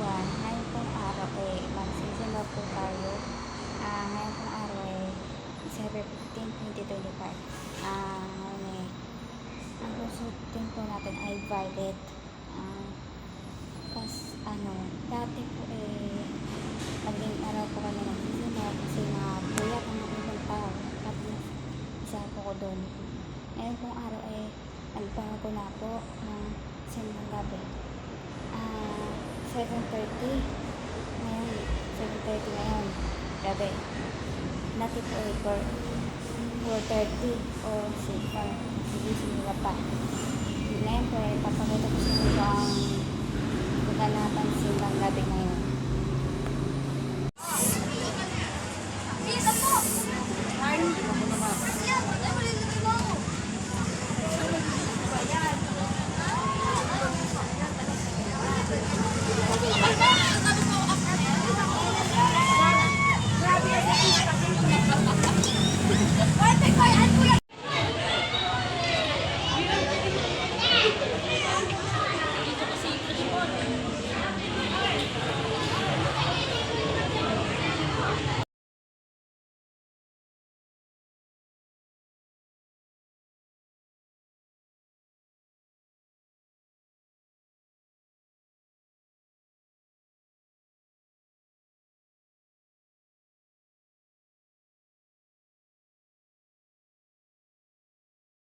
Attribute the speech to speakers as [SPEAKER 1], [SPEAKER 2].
[SPEAKER 1] everyone. Ngayon pong araw magsisimba po tayo. Ngayon pong araw December 15, 2025. Ngayon ang susutin po natin ay violet. Dati po maging araw po kami nagsisimba kasi nabuyat ang ibang tao at isa po ko doon. Ngayon pong araw nagbago na po ng simbang gabi. 7:30 ngayon, 7:30 ngayon gabi. Dati po 4:30 o 6 sigising nila pa. Ngayon po papakita ko sa inyo ang maganapan simbang gabi ngayon.